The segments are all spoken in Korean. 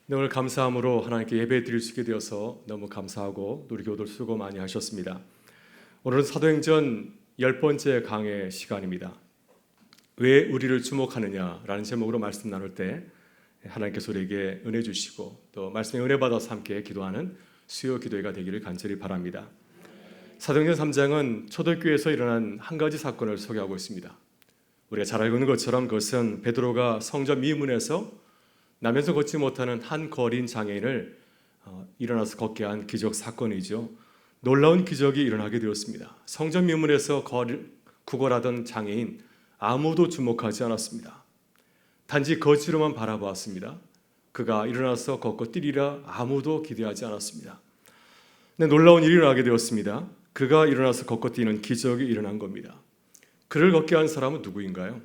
네, 오늘 감사함으로 하나님께 예배 드릴 수 있게 되어서 너무 감사하고 우리 교우들 수고 많이 하셨습니다. 오늘은 사도행전 10번째 강의 시간입니다. 왜 우리를 주목하느냐라는 제목으로 말씀 나눌 때 하나님께서 우리에게 은혜 주시고 또 말씀에 은혜 받아서 함께 기도하는 수요 기도회가 되기를 간절히 바랍니다. 사도행전 3장은 초대교회에서 일어난 한 가지 사건을 소개하고 있습니다. 우리가 잘 알고 있는 것처럼 그것은 베드로가 성전 미문에서 나면서 걷지 못하는 한 거린 장애인을 일어나서 걷게 한 기적 사건이죠. 놀라운 기적이 일어나게 되었습니다. 성전 미문에서 구걸하던 장애인 아무도 주목하지 않았습니다. 단지 거지로만 바라보았습니다. 그가 일어나서 걷고 뛰리라 아무도 기대하지 않았습니다. 근데 놀라운 일이 일어나게 되었습니다. 그가 일어나서 걷고 뛰는 기적이 일어난 겁니다. 그를 걷게 한 사람은 누구인가요?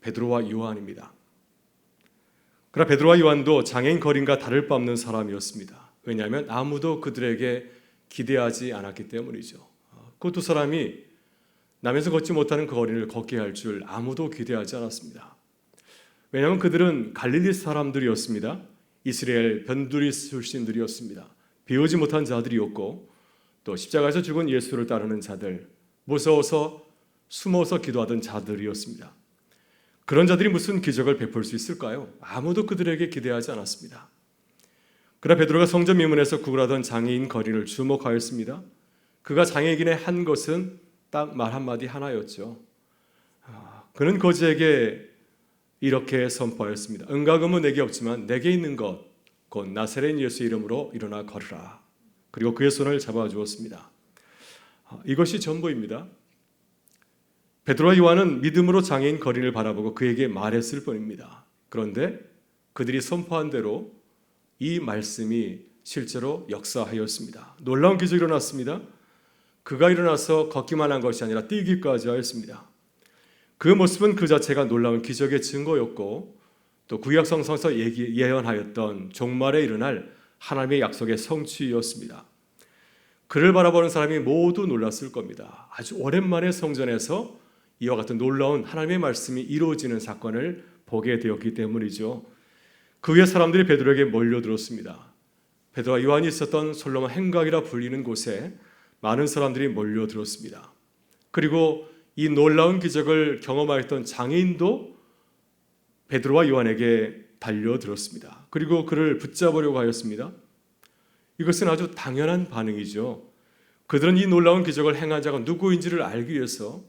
베드로와 요한입니다. 그러나 베드로와 요한도 장애인 거린과 다를 바 없는 사람이었습니다. 왜냐하면 아무도 그들에게 기대하지 않았기 때문이죠. 그 두 사람이 나면서 걷지 못하는 그 거린을 걷게 할 줄 아무도 기대하지 않았습니다. 왜냐하면 그들은 갈릴리 사람들이었습니다. 이스라엘 변두리 출신들이었습니다. 배우지 못한 자들이었고 또 십자가에서 죽은 예수를 따르는 자들, 무서워서 숨어서 기도하던 자들이었습니다. 그런 자들이 무슨 기적을 베풀 수 있을까요? 아무도 그들에게 기대하지 않았습니다. 그러나 베드로가 성전 미문에서 구걸하던 장애인 거린을 주목하였습니다. 그가 장애인에 한 것은 딱 말 한마디 하나였죠. 그는 거지에게 이렇게 선포하였습니다. 은과 금은 내게 없지만 내게 있는 것, 곧 나사렛 예수 이름으로 일어나 걸으라. 그리고 그의 손을 잡아주었습니다. 이것이 전부입니다. 베드로와 요한은 믿음으로 장애인 거린을 바라보고 그에게 말했을 뿐입니다. 그런데 그들이 선포한 대로 이 말씀이 실제로 역사하였습니다. 놀라운 기적이 일어났습니다. 그가 일어나서 걷기만 한 것이 아니라 뛰기까지 하였습니다. 그 모습은 그 자체가 놀라운 기적의 증거였고 또 구약 성서에서 예언하였던 종말에 일어날 하나님의 약속의 성취였습니다. 그를 바라보는 사람이 모두 놀랐을 겁니다. 아주 오랜만에 성전에서 이와 같은 놀라운 하나님의 말씀이 이루어지는 사건을 보게 되었기 때문이죠. 그 후에 사람들이 베드로에게 몰려들었습니다. 베드로와 요한이 있었던 솔로몬 행각이라 불리는 곳에 많은 사람들이 몰려들었습니다. 그리고 이 놀라운 기적을 경험하였던 장애인도 베드로와 요한에게 달려들었습니다. 그리고 그를 붙잡으려고 하였습니다. 이것은 아주 당연한 반응이죠. 그들은 이 놀라운 기적을 행한 자가 누구인지를 알기 위해서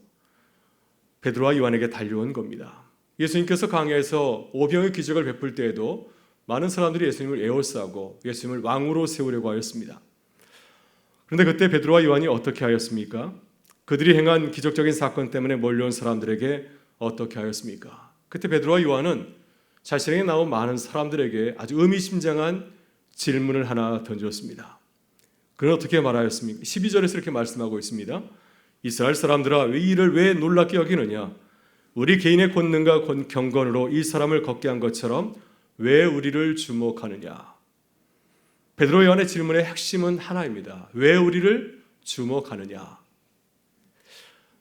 베드로와 요한에게 달려온 겁니다. 예수님께서 광야에서 오병의 기적을 베풀 때에도 많은 사람들이 예수님을 에워싸고 예수님을 왕으로 세우려고 하였습니다. 그런데 그때 베드로와 요한이 어떻게 하였습니까? 그들이 행한 기적적인 사건 때문에 몰려온 사람들에게 어떻게 하였습니까? 그때 베드로와 요한은 자신에게 나온 많은 사람들에게 아주 의미심장한 질문을 하나 던졌습니다. 그는 어떻게 말하였습니까? 12절에서 이렇게 말씀하고 있습니다. 이스라엘 사람들아 이를 왜 놀랍게 여기느냐? 우리 개인의 권능과 경건으로 이 사람을 걷게 한 것처럼 왜 우리를 주목하느냐? 베드로 요한의 질문의 핵심은 하나입니다. 왜 우리를 주목하느냐?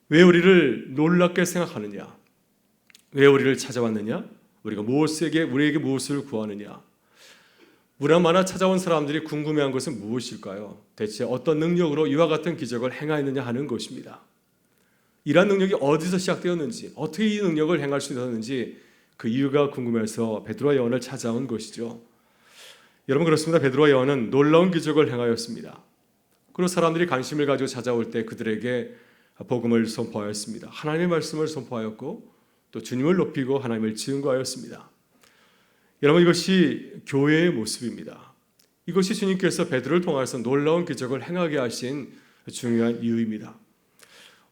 왜 우리를 놀랍게 생각하느냐? 왜 우리를 찾아왔느냐? 우리에게 무엇을 구하느냐? 무라마나 찾아온 사람들이 궁금해한 것은 무엇일까요? 대체 어떤 능력으로 이와 같은 기적을 행하였느냐 하는 것입니다. 이러한 능력이 어디서 시작되었는지, 어떻게 이 능력을 행할 수 있었는지 그 이유가 궁금해서 베드로와 요한을 찾아온 것이죠. 여러분 그렇습니다. 베드로와 요한은 놀라운 기적을 행하였습니다. 그리고 사람들이 관심을 가지고 찾아올 때 그들에게 복음을 선포하였습니다. 하나님의 말씀을 선포하였고 또 주님을 높이고 하나님을 증거하였습니다. 여러분 이것이 교회의 모습입니다. 이것이 주님께서 베드로를 통해서 놀라운 기적을 행하게 하신 중요한 이유입니다.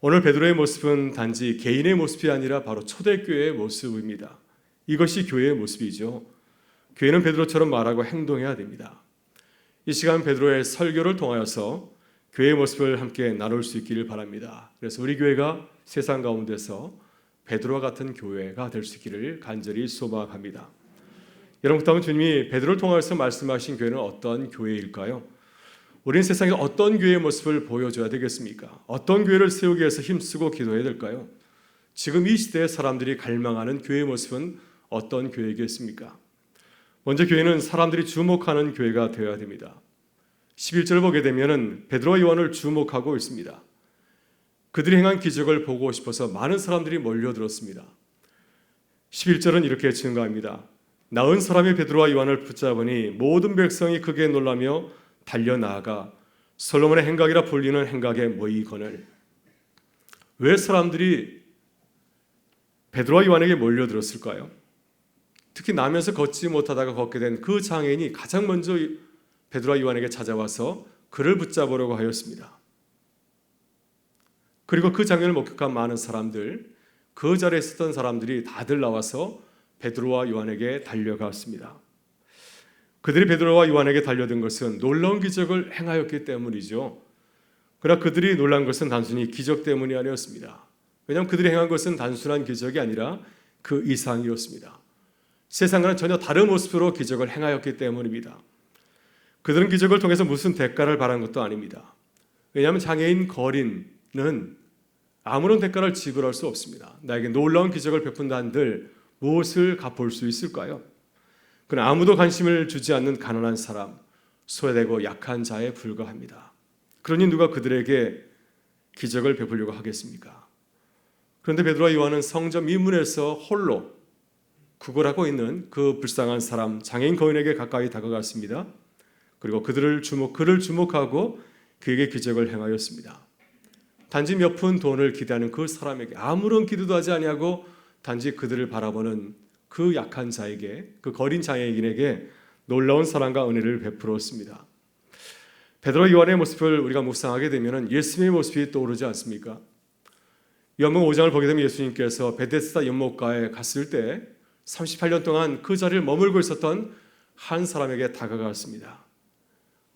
오늘 베드로의 모습은 단지 개인의 모습이 아니라 바로 초대교회의 모습입니다. 이것이 교회의 모습이죠. 교회는 베드로처럼 말하고 행동해야 됩니다. 이 시간 베드로의 설교를 통하여서 교회의 모습을 함께 나눌 수 있기를 바랍니다. 그래서 우리 교회가 세상 가운데서 베드로와 같은 교회가 될 수 있기를 간절히 소망합니다. 여러분 그렇다면 주님이 베드로를 통해서 말씀하신 교회는 어떤 교회일까요? 우리는 세상에 어떤 교회의 모습을 보여줘야 되겠습니까? 어떤 교회를 세우기 위해서 힘쓰고 기도해야 될까요? 지금 이 시대의 사람들이 갈망하는 교회의 모습은 어떤 교회이겠습니까? 먼저 교회는 사람들이 주목하는 교회가 되어야 됩니다. 11절을 보게 되면 베드로와 요한을 주목하고 있습니다. 그들이 행한 기적을 보고 싶어서 많은 사람들이 몰려들었습니다. 11절은 이렇게 증가합니다. 나은 사람이 베드로와 요한을 붙잡으니 모든 백성이 크게 놀라며 달려나아가 솔로몬의 행각이라 불리는 행각에 모이거늘. 왜 사람들이 베드로와 요한에게 몰려들었을까요? 특히 나면서 걷지 못하다가 걷게 된 그 장애인이 가장 먼저 베드로와 요한에게 찾아와서 그를 붙잡으려고 하였습니다. 그리고 그 장면을 목격한 많은 사람들, 그 자리에 있었던 사람들이 다들 나와서 베드로와 요한에게 달려갔습니다. 그들이 베드로와 요한에게 달려든 것은 놀라운 기적을 행하였기 때문이죠. 그러나 그들이 놀란 것은 단순히 기적 때문이 아니었습니다. 왜냐하면 그들이 행한 것은 단순한 기적이 아니라 그 이상이었습니다. 세상과는 전혀 다른 모습으로 기적을 행하였기 때문입니다. 그들은 기적을 통해서 무슨 대가를 바란 것도 아닙니다. 왜냐하면 장애인 거린은 아무런 대가를 지불할 수 없습니다. 나에게 놀라운 기적을 베푼다 한들 무엇을 갚을 수 있을까요? 그는 아무도 관심을 주지 않는 가난한 사람, 소외되고 약한 자에 불과합니다. 그러니 누가 그들에게 기적을 베풀려고 하겠습니까? 그런데 베드로와 요한은 성전 미문에서 홀로 구걸하고 있는 그 불쌍한 사람, 장애인 거인에게 가까이 다가갔습니다. 그리고 그를 주목하고 그에게 기적을 행하였습니다. 단지 몇 푼 돈을 기대하는 그 사람에게 아무런 기도도 하지 아니하고 단지 그들을 바라보는 그 약한 자에게, 그 거린 장애인에게 놀라운 사랑과 은혜를 베풀었습니다. 베드로 요한의 모습을 우리가 묵상하게 되면 예수님의 모습이 떠오르지 않습니까? 요한복음 5장을 보게 되면 예수님께서 베데스다 연못가에 갔을 때 38년 동안 그 자리를 머물고 있었던 한 사람에게 다가갔습니다.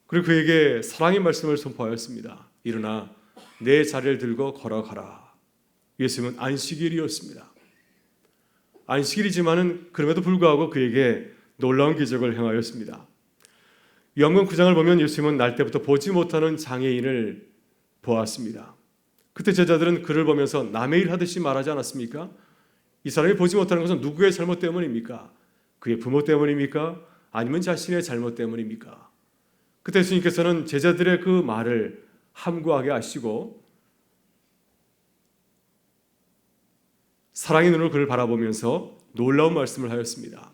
그리고 그에게 사랑의 말씀을 선포하였습니다. 일어나 내 자리를 들고 걸어가라. 예수님은 안식일이었습니다. 안식일이지만은 그럼에도 불구하고 그에게 놀라운 기적을 행하였습니다. 요한복음 9장을 보면 예수님은 날 때부터 보지 못하는 장애인을 보았습니다. 그때 제자들은 그를 보면서 남의 일 하듯이 말하지 않았습니까? 이 사람이 보지 못하는 것은 누구의 잘못 때문입니까? 그의 부모 때문입니까? 아니면 자신의 잘못 때문입니까? 그때 예수님께서는 제자들의 그 말을 함구하게 하시고 사랑의 눈으로 그를 바라보면서 놀라운 말씀을 하였습니다.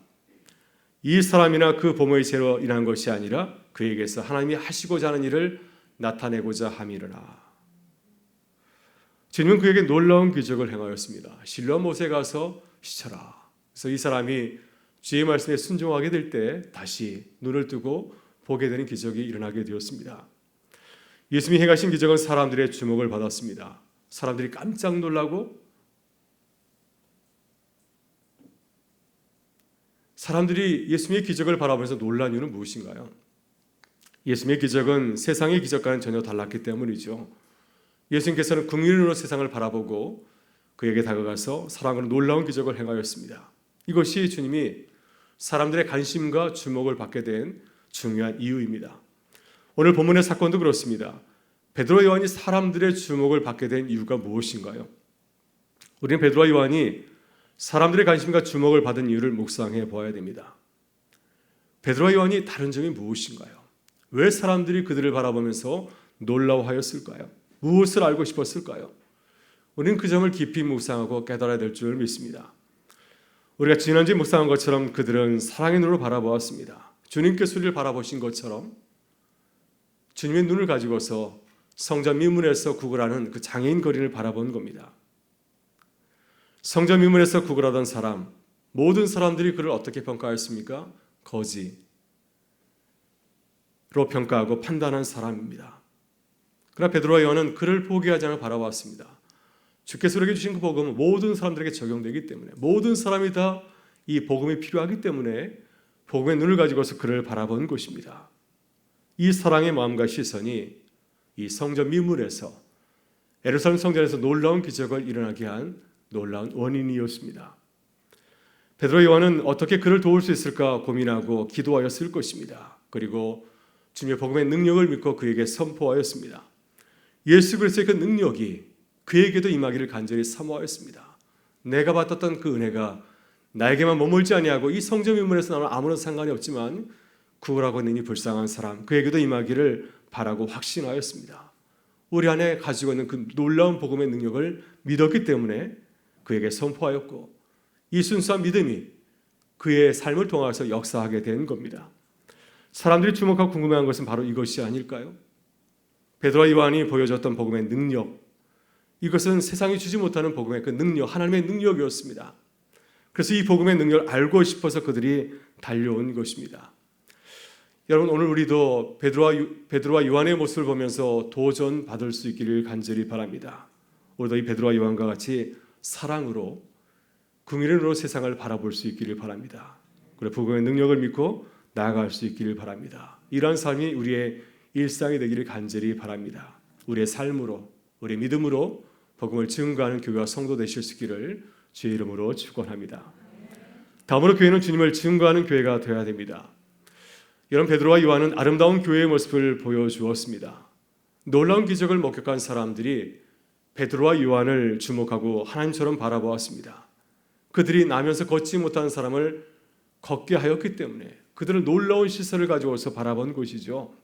이 사람이나 그 부모의 죄로 인한 것이 아니라 그에게서 하나님이 하시고자 하는 일을 나타내고자 함이로라. 주님은 그에게 놀라운 기적을 행하였습니다. 실로암 못에 가서 시쳐라. 그래서 이 사람이 주의 말씀에 순종하게 될 때 다시 눈을 뜨고 보게 되는 기적이 일어나게 되었습니다. 예수님이 행하신 기적은 사람들의 주목을 받았습니다. 사람들이 깜짝 놀라고 사람들이 예수님의 기적을 바라보면서 놀란 이유는 무엇인가요? 예수님의 기적은 세상의 기적과는 전혀 달랐기 때문이죠. 예수님께서는 긍휼으로 세상을 바라보고 그에게 다가가서 사랑으로 놀라운 기적을 행하였습니다. 이것이 주님이 사람들의 관심과 주목을 받게 된 중요한 이유입니다. 오늘 본문의 사건도 그렇습니다. 베드로와 요한이 사람들의 주목을 받게 된 이유가 무엇인가요? 우리는 베드로와 요한이 사람들의 관심과 주목을 받은 이유를 묵상해 보아야 됩니다. 베드로와 요한이 다른 점이 무엇인가요? 왜 사람들이 그들을 바라보면서 놀라워하였을까요? 무엇을 알고 싶었을까요? 우리는 그 점을 깊이 묵상하고 깨달아야 될 줄 믿습니다. 우리가 지난주에 묵상한 것처럼 그들은 사랑의 눈으로 바라보았습니다. 주님께서 우리를 바라보신 것처럼 주님의 눈을 가지고서 성전 미문에서 구걸하는 그 장애인 거린을 바라본 겁니다. 성전 미문에서 구걸하던 사람, 모든 사람들이 그를 어떻게 평가했습니까? 거지로 평가하고 판단한 사람입니다. 그러나 베드로와 요한은 그를 포기하지 않아 바라봤습니다. 주께서 우리에게 주신 그 복음은 모든 사람들에게 적용되기 때문에, 모든 사람이 다 이 복음이 필요하기 때문에 복음의 눈을 가지고서 그를 바라본 것입니다. 이 사랑의 마음과 시선이 이 성전 미문에서, 예루살렘 성전에서 놀라운 기적을 일어나게 한 놀라운 원인이었습니다. 베드로 요한은 어떻게 그를 도울 수 있을까 고민하고 기도하였을 것입니다. 그리고 주님의 복음의 능력을 믿고 그에게 선포하였습니다. 예수 그리스도의 그 능력이 그에게도 임하기를 간절히 사모하였습니다. 내가 받았던 그 은혜가 나에게만 머물지 아니하고 이 성전 유물에서 나는 아무런 상관이 없지만 구원하고 있는 이 불쌍한 사람 그에게도 임하기를 바라고 확신하였습니다. 우리 안에 가지고 있는 그 놀라운 복음의 능력을 믿었기 때문에 그에게 선포하였고 이 순수한 믿음이 그의 삶을 통해서 역사하게 된 겁니다. 사람들이 주목하고 궁금해한 것은 바로 이것이 아닐까요? 베드로와 요한이 보여줬던 복음의 능력, 이것은 세상이 주지 못하는 복음의 그 능력, 하나님의 능력이었습니다. 그래서 이 복음의 능력을 알고 싶어서 그들이 달려온 것입니다. 여러분, 오늘 우리도 베드로와 요한의 모습을 보면서 도전받을 수 있기를 간절히 바랍니다. 우리도 이 베드로와 요한과 같이 사랑으로, 긍휼으로 세상을 바라볼 수 있기를 바랍니다. 그리고 복음의 능력을 믿고 나아갈 수 있기를 바랍니다. 이러한 삶이 우리의 일상이 되기를 간절히 바랍니다. 우리의 삶으로, 우리의 믿음으로 복음을 증거하는 교회와 성도 되실 수 있기를 주의 이름으로 축원합니다. 다음으로 교회는 주님을 증거하는 교회가 되어야 됩니다. 여러분, 베드로와 요한은 아름다운 교회의 모습을 보여주었습니다. 놀라운 기적을 목격한 사람들이 베드로와 요한을 주목하고 하나님처럼 바라보았습니다. 그들이 나면서 걷지 못하는 사람을 걷게 하였기 때문에 그들은 놀라운 시선을 가지고서 바라본 것이죠.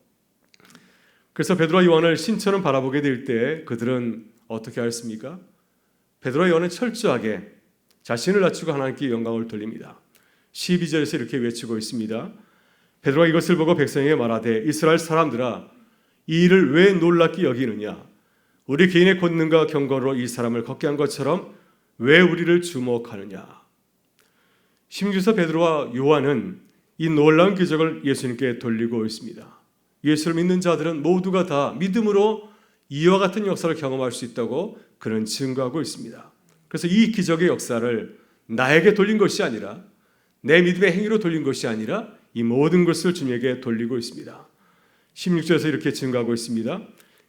그래서 베드로와 요한을 신처럼 바라보게 될 때 그들은 어떻게 하였습니까? 베드로와 요한은 철저하게 자신을 낮추고 하나님께 영광을 돌립니다. 12절에서 이렇게 외치고 있습니다. 베드로가 이것을 보고 백성에게 말하되 이스라엘 사람들아 이 일을 왜 놀랍게 여기느냐? 우리 개인의 권능과 경건으로 이 사람을 걷게 한 것처럼 왜 우리를 주목하느냐? 심지어 베드로와 요한은 이 놀라운 기적을 예수님께 돌리고 있습니다. 예수를 믿는 자들은 모두가 다 믿음으로 이와 같은 역사를 경험할 수 있다고 그는 증거하고 있습니다. 그래서 이 기적의 역사를 나에게 돌린 것이 아니라 내 믿음의 행위로 돌린 것이 아니라 이 모든 것을 주님에게 돌리고 있습니다. 16절에서 이렇게 증거하고 있습니다.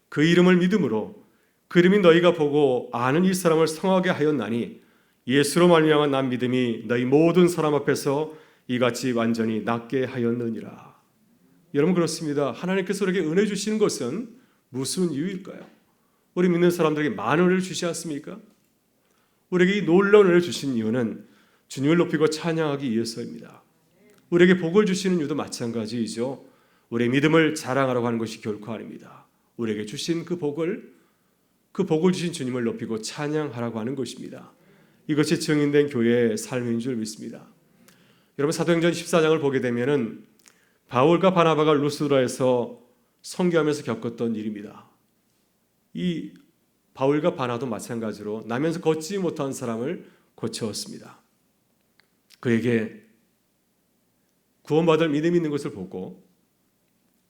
그 이름을 믿음으로 그 이름이 너희가 보고 아는 이 사람을 성하게 하였나니 예수로 말미암아 난 믿음이 너희 모든 사람 앞에서 이같이 완전히 낫게 하였느니라. 여러분, 그렇습니다. 하나님께서 우리에게 은혜 주시는 것은 무슨 이유일까요? 우리 믿는 사람들에게 많은 은혜를 주시지 않습니까? 우리에게 이 놀라운 은혜를 주신 이유는 주님을 높이고 찬양하기 위해서입니다. 우리에게 복을 주시는 이유도 마찬가지이죠. 우리의 믿음을 자랑하라고 하는 것이 결코 아닙니다. 우리에게 주신 그 복을 주신 주님을 높이고 찬양하라고 하는 것입니다. 이것이 증인된 교회의 삶인 줄 믿습니다. 여러분, 사도행전 14장을 보게 되면은 바울과 바나바가 루스드라에서 선교하면서 겪었던 일입니다. 이 바울과 바나도 마찬가지로 나면서 걷지 못한 사람을 고쳐왔습니다. 그에게 구원받을 믿음이 있는 것을 보고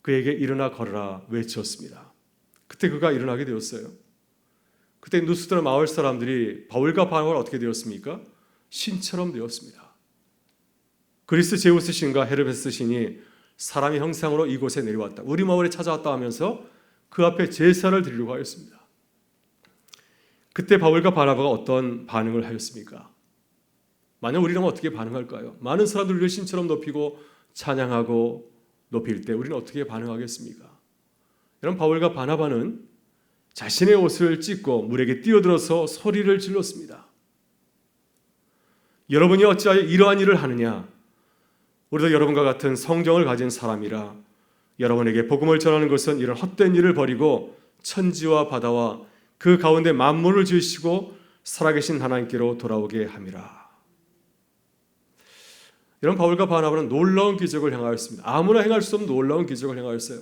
그에게 일어나 걸어라 외쳤습니다. 그때 그가 일어나게 되었어요. 그때 루스드라 마을 사람들이 바울과 바나바가 어떻게 되었습니까? 신처럼 되었습니다. 그리스 제우스 신과 헤르메스 신이 사람의 형상으로 이곳에 내려왔다, 우리 마을에 찾아왔다 하면서 그 앞에 제사를 드리려고 하였습니다. 그때 바울과 바나바가 어떤 반응을 하였습니까? 만약 우리라면 어떻게 반응할까요? 많은 사람들이 우리를 신처럼 높이고 찬양하고 높일 때 우리는 어떻게 반응하겠습니까? 여러분, 바울과 바나바는 자신의 옷을 찢고 물에게 뛰어들어서 소리를 질렀습니다. 여러분이 어찌하여 이러한 일을 하느냐? 우리도 여러분과 같은 성경을 가진 사람이라 여러분에게 복음을 전하는 것은 이런 헛된 일을 버리고 천지와 바다와 그 가운데 만물을 지으시고 살아계신 하나님께로 돌아오게 함이라. 이런 바울과 바나바는 놀라운 기적을 행하였습니다. 아무나 행할 수 없는 놀라운 기적을 행하였어요.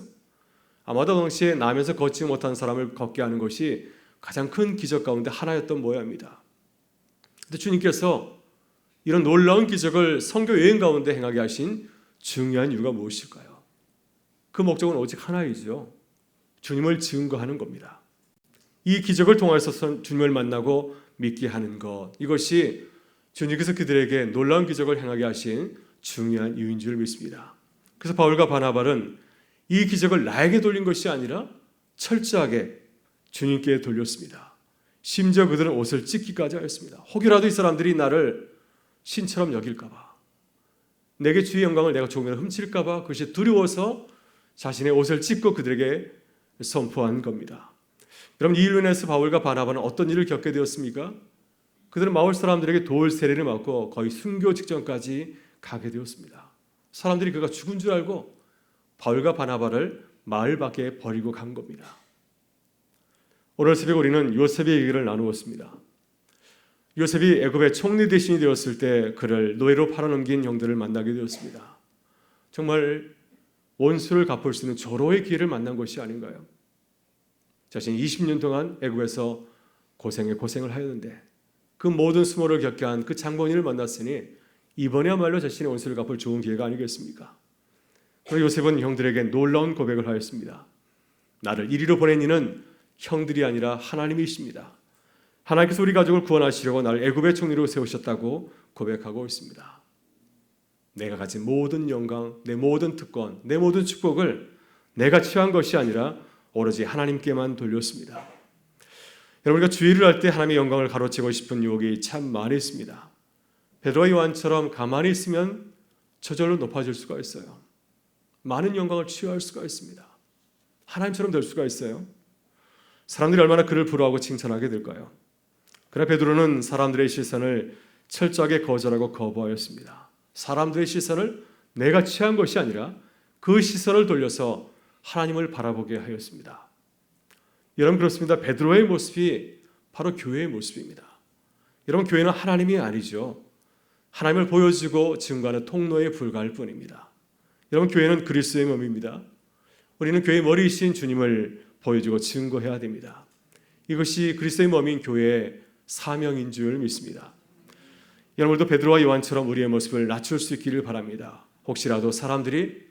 아마도 당시에 나면서 걷지 못한 사람을 걷게 하는 것이 가장 큰 기적 가운데 하나였던 모양입니다. 그런데 주님께서 이런 놀라운 기적을 선교 여행 가운데 행하게 하신 중요한 이유가 무엇일까요? 그 목적은 오직 하나이죠. 주님을 증거하는 겁니다. 이 기적을 통해서 주님을 만나고 믿게 하는 것, 이것이 주님께서 그들에게 놀라운 기적을 행하게 하신 중요한 이유인 줄 믿습니다. 그래서 바울과 바나바는 이 기적을 나에게 돌린 것이 아니라 철저하게 주님께 돌렸습니다. 심지어 그들은 옷을 찢기까지 하였습니다. 혹여라도 이 사람들이 나를 신처럼 여길까 봐, 내게 주의 영광을 내가 조금이라도 훔칠까 봐 그것이 두려워서 자신의 옷을 찢고 그들에게 선포한 겁니다. 여러분, 이 일로 인해서 바울과 바나바는 어떤 일을 겪게 되었습니까? 그들은 마을 사람들에게 돌 세례를 맞고 거의 순교 직전까지 가게 되었습니다. 사람들이 그가 죽은 줄 알고 바울과 바나바를 마을 밖에 버리고 간 겁니다. 오늘 새벽 우리는 요셉의 얘기를 나누었습니다. 요셉이 애굽의 총리 대신이 되었을 때 그를 노예로 팔아넘긴 형들을 만나게 되었습니다. 정말 원수를 갚을 수 있는 절호의 기회를 만난 것이 아닌가요? 자신이 20년 동안 애굽에서 고생을 하였는데 그 모든 수모를 겪게 한 그 장본인을 만났으니 이번에야말로 자신의 원수를 갚을 좋은 기회가 아니겠습니까? 그리고 요셉은 형들에게 놀라운 고백을 하였습니다. 나를 이리로 보낸 이는 형들이 아니라 하나님이십니다. 하나님께서 우리 가족을 구원하시려고 나를 애굽의 총리로 세우셨다고 고백하고 있습니다. 내가 가진 모든 영광, 내 모든 특권, 내 모든 축복을 내가 취한 것이 아니라 오로지 하나님께만 돌렸습니다. 여러분, 우리가 주의를 할 때 하나님의 영광을 가로채고 싶은 유혹이 참 많이 있습니다. 베드로와 요한처럼 가만히 있으면 저절로 높아질 수가 있어요. 많은 영광을 취할 수가 있습니다. 하나님처럼 될 수가 있어요. 사람들이 얼마나 그를 부러워하고 칭찬하게 될까요? 그러나 베드로는 사람들의 시선을 철저하게 거절하고 거부하였습니다. 사람들의 시선을 내가 취한 것이 아니라 그 시선을 돌려서 하나님을 바라보게 하였습니다. 여러분, 그렇습니다. 베드로의 모습이 바로 교회의 모습입니다. 여러분, 교회는 하나님이 아니죠. 하나님을 보여주고 증거하는 통로에 불과할 뿐입니다. 여러분, 교회는 그리스도의 몸입니다. 우리는 교회의 머리이신 주님을 보여주고 증거해야 됩니다. 이것이 그리스도의 몸인 교회의 사명인 줄 믿습니다. 여러분도 베드로와 요한처럼 우리의 모습을 낮출 수 있기를 바랍니다. 혹시라도 사람들이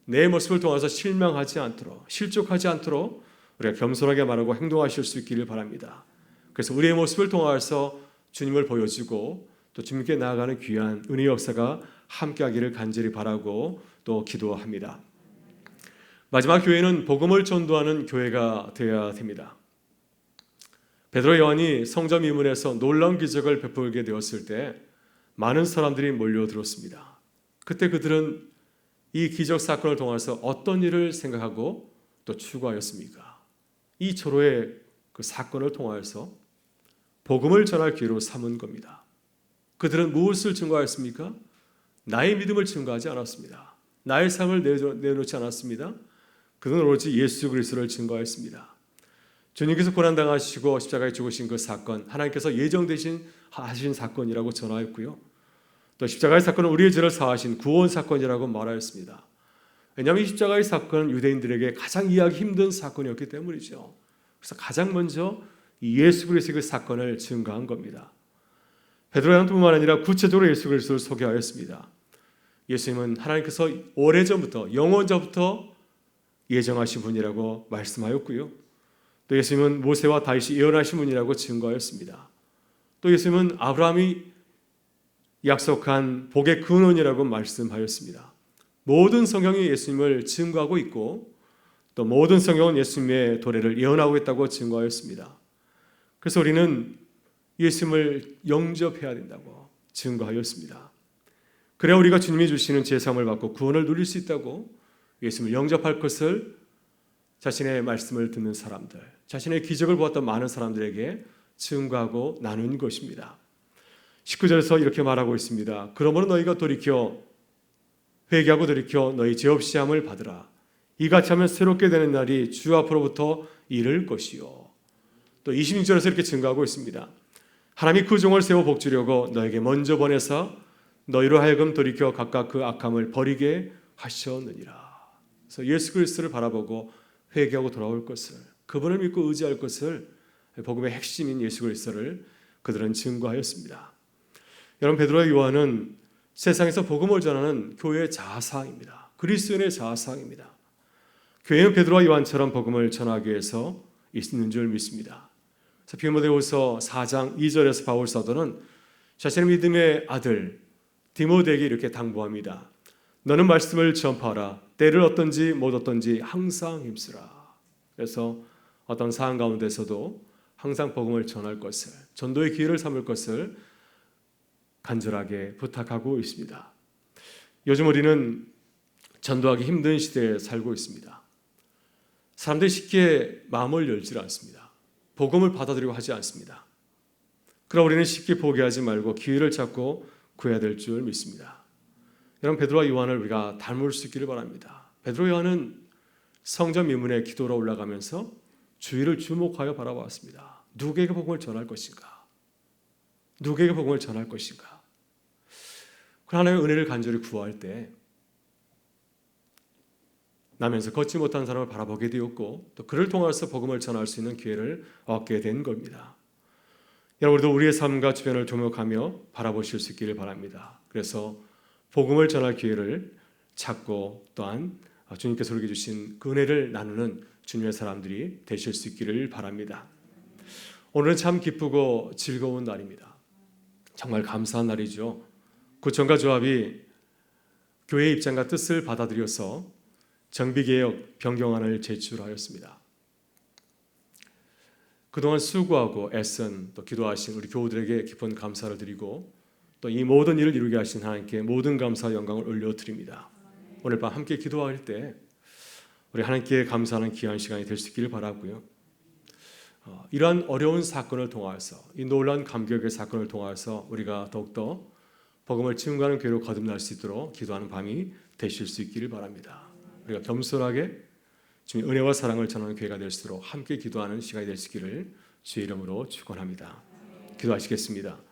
내 모습을 통해서 실망하지 않도록, 실족하지 않도록 우리가 겸손하게 말하고 행동하실 수 있기를 바랍니다. 그래서 우리의 모습을 통해서 주님을 보여주고 또 주님께 나아가는 귀한 은혜 역사가 함께하기를 간절히 바라고 또 기도합니다. 마지막 교회는 복음을 전도하는 교회가 되어야 됩니다. 베드로 요한이 성전 이문에서 놀라운 기적을 베풀게 되었을 때 많은 사람들이 몰려들었습니다. 그때 그들은 이 기적 사건을 통해서 어떤 일을 생각하고 또 추구하였습니까? 이 절호의 그 사건을 통하여서 복음을 전할 기회로 삼은 겁니다. 그들은 무엇을 증거하였습니까? 나의 믿음을 증거하지 않았습니다. 나의 삶을 내놓지 않았습니다. 그들은 오로지 예수 그리스도를 증거하였습니다. 주님께서 고난당하시고 십자가에 죽으신 그 사건, 하나님께서 예정되신 하신 사건이라고 전하였고요. 또 십자가의 사건은 우리의 죄를 사하신 구원 사건이라고 말하였습니다. 왜냐하면 이 십자가의 사건은 유대인들에게 가장 이해하기 힘든 사건이었기 때문이죠. 그래서 가장 먼저 예수 그리스도의 그 사건을 증거한 겁니다. 베드로 요한뿐만 아니라 구체적으로 예수 그리스도를 소개하였습니다. 예수님은 하나님께서 오래전부터 영원전부터 예정하신 분이라고 말씀하였고요. 또 예수님은 모세와 다윗이 예언하신 분이라고 증거하였습니다. 또 예수님은 아브라함이 약속한 복의 근원이라고 말씀하였습니다. 모든 성경이 예수님을 증거하고 있고 또 모든 성경은 예수님의 도래를 예언하고 있다고 증거하였습니다. 그래서 우리는 예수님을 영접해야 된다고 증거하였습니다. 그래야 우리가 주님이 주시는 제사함을 받고 구원을 누릴 수 있다고 예수님을 영접할 것을 자신의 말씀을 듣는 사람들, 자신의 기적을 보았던 많은 사람들에게 증거하고 나눈 것입니다. 19절에서 이렇게 말하고 있습니다. 그러므로 너희가 돌이켜 회개하고 돌이켜 너희 죄 없이 함을 받으라. 이같이 하면 새롭게 되는 날이 주 앞으로부터 이를 것이요. 또 26절에서 이렇게 증거하고 있습니다. 하나님이 그 종을 세워 복주려고 너에게 먼저 보내사 너희로 하여금 돌이켜 각각 그 악함을 버리게 하셨느니라. 그래서 예수 그리스도를 바라보고 회개하고 돌아올 것을, 그분을 믿고 의지할 것을, 복음의 핵심인 예수 그리스도를 그들은 증거하였습니다. 여러분, 베드로와 요한은 세상에서 복음을 전하는 교회의 자아상입니다. 그리스도인의 자아상입니다. 교회는 베드로와 요한처럼 복음을 전하기 위해서 있는 줄 믿습니다. 디모데후서 4장 2절에서 바울 사도는 자신의 믿음의 아들 디모데에게 이렇게 당부합니다. 너는 말씀을 전파하라. 때를 어떤지 못 어떤지 항상 힘쓰라. 그래서 어떤 상황 가운데서도 항상 복음을 전할 것을, 전도의 기회를 삼을 것을 간절하게 부탁하고 있습니다. 요즘 우리는 전도하기 힘든 시대에 살고 있습니다. 사람들이 쉽게 마음을 열지 않습니다. 복음을 받아들이고 하지 않습니다. 그러나 우리는 쉽게 포기하지 말고 기회를 찾고 구해야 될 줄 믿습니다. 여러분, 베드로와 요한을 우리가 닮을 수 있기를 바랍니다. 베드로 요한은 성전 미문에 기도로 올라가면서 주위를 주목하여 바라보았습니다. 누구에게 복음을 전할 것인가? 누구에게 복음을 전할 것인가? 그 하나님의 은혜를 간절히 구할 때 나면서 걷지 못한 사람을 바라보게 되었고 또 그를 통해서 복음을 전할 수 있는 기회를 얻게 된 겁니다. 여러분도 우리의 삶과 주변을 조목하며 바라보실 수 있기를 바랍니다. 그래서 복음을 전할 기회를 찾고 또한 주님께서 우리에게 주신 그 은혜를 나누는 주님의 사람들이 되실 수 있기를 바랍니다. 오늘은 참 기쁘고 즐거운 날입니다. 정말 감사한 날이죠. 구청과 조합이 교회의 입장과 뜻을 받아들여서 정비개혁 변경안을 제출하였습니다. 그동안 수고하고 애쓴 또 기도하신 우리 교우들에게 깊은 감사를 드리고 또 이 모든 일을 이루게 하신 하나님께 모든 감사와 영광을 올려드립니다. 오늘 밤 함께 기도할 때 우리 하나님께 감사하는 귀한 시간이 될 수 있기를 바라고요. 이러한 어려운 사건을 통하여서 이 놀라운 감격의 사건을 통하여서 우리가 더욱더 복음을 증거하는 교회로 거듭날 수 있도록 기도하는 밤이 되실 수 있기를 바랍니다. 우리가 겸손하게 주님의 은혜와 사랑을 전하는 교회가 될수록 함께 기도하는 시간이 될 수 있기를 주의 이름으로 축원합니다. 기도하시겠습니다.